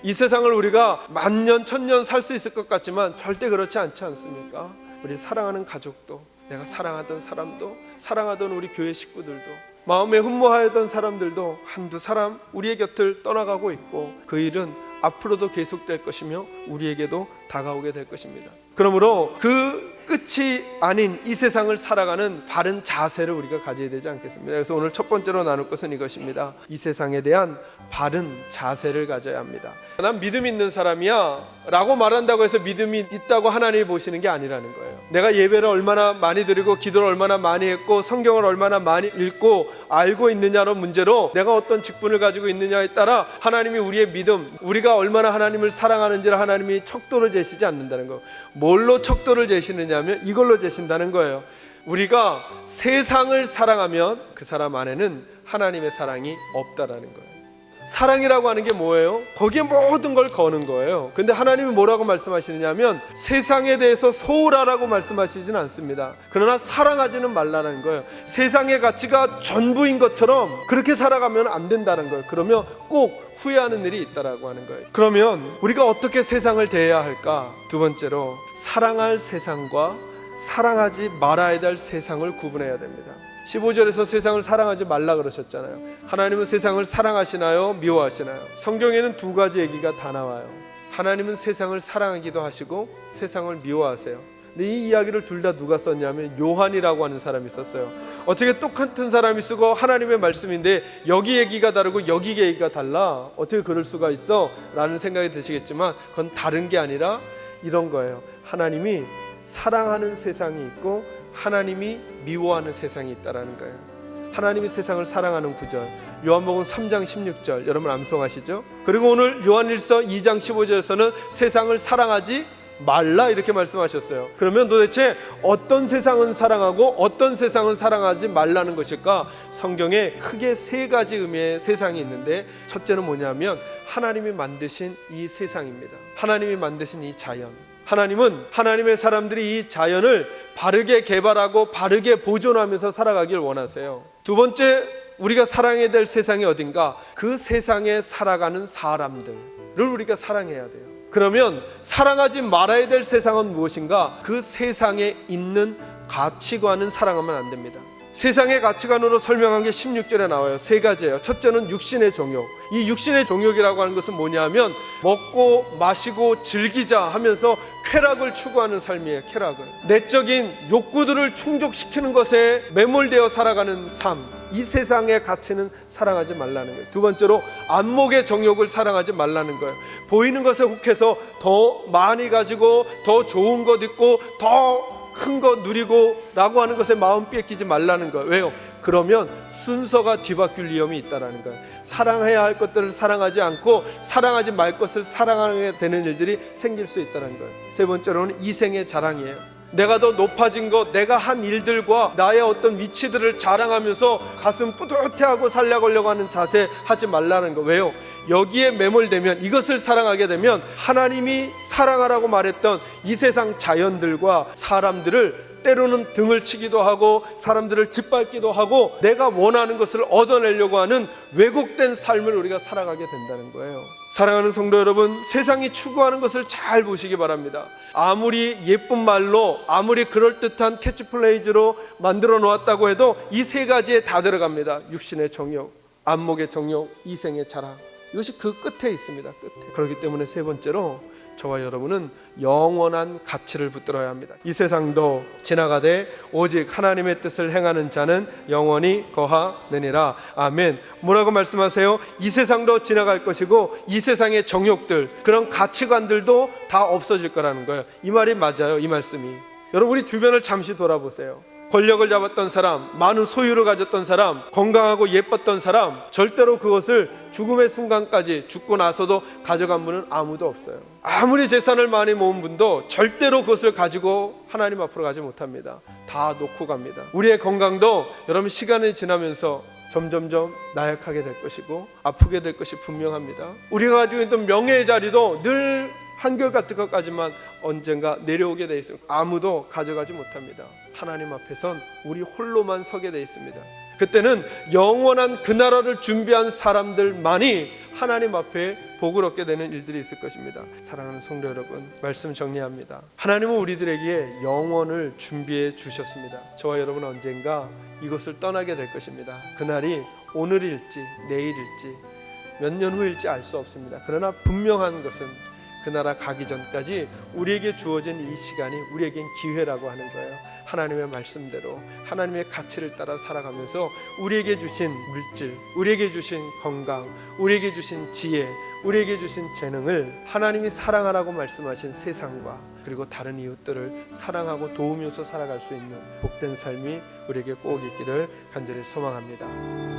이 세상을 우리가 만년 천년 살 수 있을 것 같지만 절대 그렇지 않지 않습니까? 우리 사랑하는 가족도, 내가 사랑하던 사람도, 사랑하던 우리 교회 식구들도, 마음에 흠모하였던 사람들도 한두 사람 우리의 곁을 떠나가고 있고, 그 일은 앞으로도 계속될 것이며 우리에게도 다가오게 될 것입니다. 그러므로 그 끝이 아닌 이 세상을 살아가는 바른 자세를 우리가 가져야 되지 않겠습니까? 그래서 오늘 첫 번째로 나눌 것은 이것입니다. 이 세상에 대한 바른 자세를 가져야 합니다. 난 믿음 있는 사람이야 라고 말한다고 해서 믿음이 있다고 하나님이 보시는 게 아니라는 거예요. 내가 예배를 얼마나 많이 드리고 기도를 얼마나 많이 했고 성경을 얼마나 많이 읽고 알고 있느냐로 문제로 내가 어떤 직분을 가지고 있느냐에 따라 하나님이 우리의 믿음, 우리가 얼마나 하나님을 사랑하는지를 하나님이 척도를 재시지 않는다는 거예요. 뭘로 척도를 재시느냐 하면 이걸로 재신다는 거예요. 우리가 세상을 사랑하면 그 사람 안에는 하나님의 사랑이 없다라는 거예요. 사랑이라고 하는 게 뭐예요? 거기에 모든 걸 거는 거예요. 근데 하나님이 뭐라고 말씀하시느냐면 세상에 대해서 소홀하라고 말씀하시진 않습니다. 그러나 사랑하지는 말라는 거예요. 세상의 가치가 전부인 것처럼 그렇게 살아가면 안 된다는 거예요. 그러면 꼭 후회하는 일이 있다라고 하는 거예요. 그러면 우리가 어떻게 세상을 대해야 할까? 두 번째로 사랑할 세상과 사랑하지 말아야 될 세상을 구분해야 됩니다. 15절에서 세상을 사랑하지 말라 그러셨잖아요. 하나님은 세상을 사랑하시나요? 미워하시나요? 성경에는 두 가지 얘기가 다 나와요. 하나님은 세상을 사랑하기도 하시고 세상을 미워하세요. 근데 이 이야기를 둘 다 누가 썼냐면 요한이라고 하는 사람이 썼어요. 어떻게 똑같은 사람이 쓰고 하나님의 말씀인데 여기 얘기가 다르고 여기 얘기가 달라? 어떻게 그럴 수가 있어? 라는 생각이 드시겠지만 그건 다른 게 아니라 이런 거예요. 하나님이 사랑하는 세상이 있고 하나님이 미워하는 세상이 있다라는 거예요. 하나님이 세상을 사랑하는 구절, 요한복음 3장 16절 여러분 암송하시죠? 그리고 오늘 요한일서 2장 15절에서는 세상을 사랑하지 말라 이렇게 말씀하셨어요. 그러면 도대체 어떤 세상은 사랑하고 어떤 세상은 사랑하지 말라는 것일까? 성경에 크게 세 가지 의미의 세상이 있는데, 첫째는 뭐냐면 하나님이 만드신 이 세상입니다. 하나님이 만드신 이 자연. 하나님은 하나님의 사람들이 이 자연을 바르게 개발하고 바르게 보존하면서 살아가길 원하세요. 두 번째, 우리가 사랑해야 될 세상이 어딘가? 그 세상에 살아가는 사람들을 우리가 사랑해야 돼요. 그러면 사랑하지 말아야 될 세상은 무엇인가? 그 세상에 있는 가치관은 사랑하면 안 됩니다. 세상의 가치관으로 설명한 게 16절에 나와요. 세 가지예요. 첫째는 육신의 정욕. 이 육신의 정욕이라고 하는 것은 뭐냐 하면 먹고 마시고 즐기자 하면서 쾌락을 추구하는 삶이에요. 쾌락을, 내적인 욕구들을 충족시키는 것에 매몰되어 살아가는 삶. 이 세상의 가치는 사랑하지 말라는 거예요. 두 번째로 안목의 정욕을 사랑하지 말라는 거예요. 보이는 것에 혹해서 더 많이 가지고 더 좋은 것 있고 더 큰 거 누리고 라고 하는 것에 마음 뺏기지 말라는 거예요. 왜요? 그러면 순서가 뒤바뀔 위험이 있다는 거예요. 사랑해야 할 것들을 사랑하지 않고 사랑하지 말 것을 사랑하게 되는 일들이 생길 수 있다는 거예요. 세 번째로는 이생의 자랑이에요. 내가 더 높아진 것, 내가 한 일들과 나의 어떤 위치들을 자랑하면서 가슴 뿌듯해하고 살려가려고 하는 자세 하지 말라는 거. 왜요? 여기에 매몰되면, 이것을 사랑하게 되면 하나님이 사랑하라고 말했던 이 세상 자연들과 사람들을 때로는 등을 치기도 하고 사람들을 짓밟기도 하고 내가 원하는 것을 얻어내려고 하는 왜곡된 삶을 우리가 살아가게 된다는 거예요. 사랑하는 성도 여러분, 세상이 추구하는 것을 잘 보시기 바랍니다. 아무리 예쁜 말로, 아무리 그럴듯한 캐치플레이즈로 만들어 놓았다고 해도 이 세 가지에 다 들어갑니다. 육신의 정욕, 안목의 정욕, 이생의 자랑. 이것이 그 끝에 있습니다. 끝에. 그렇기 때문에 세 번째로 저와 여러분은 영원한 가치를 붙들어야 합니다. 이 세상도 지나가되 오직 하나님의 뜻을 행하는 자는 영원히 거하느니라. 아멘. 뭐라고 말씀하세요? 이 세상도 지나갈 것이고 이 세상의 정욕들, 그런 가치관들도 다 없어질 거라는 거예요. 이 말이 맞아요. 이 말씀이. 여러분, 우리 주변을 잠시 돌아보세요. 권력을 잡았던 사람, 많은 소유를 가졌던 사람, 건강하고 예뻤던 사람, 절대로 그것을 죽음의 순간까지, 죽고 나서도 가져간 분은 아무도 없어요. 아무리 재산을 많이 모은 분도 절대로 그것을 가지고 하나님 앞으로 가지 못합니다. 다 놓고 갑니다. 우리의 건강도 여러분 시간이 지나면서 점점점 나약하게 될 것이고 아프게 될 것이 분명합니다. 우리가 가지고 있던 명예의 자리도 늘 한결같은 것까지만 언젠가 내려오게 돼 있습니다. 아무도 가져가지 못합니다. 하나님 앞에선 우리 홀로만 서게 돼 있습니다. 그때는 영원한 그 나라를 준비한 사람들만이 하나님 앞에 복을 얻게 되는 일들이 있을 것입니다. 사랑하는 성도 여러분, 말씀 정리합니다. 하나님은 우리들에게 영원을 준비해 주셨습니다. 저와 여러분은 언젠가 이곳을 떠나게 될 것입니다. 그날이 오늘일지 내일일지 몇 년 후일지 알 수 없습니다. 그러나 분명한 것은 그 나라 가기 전까지 우리에게 주어진 이 시간이 우리에겐 기회라고 하는 거예요. 하나님의 말씀대로 하나님의 가치를 따라 살아가면서 우리에게 주신 물질, 우리에게 주신 건강, 우리에게 주신 지혜, 우리에게 주신 재능을 하나님이 사랑하라고 말씀하신 세상과 그리고 다른 이웃들을 사랑하고 도우면서 살아갈 수 있는 복된 삶이 우리에게 꼭 있기를 간절히 소망합니다.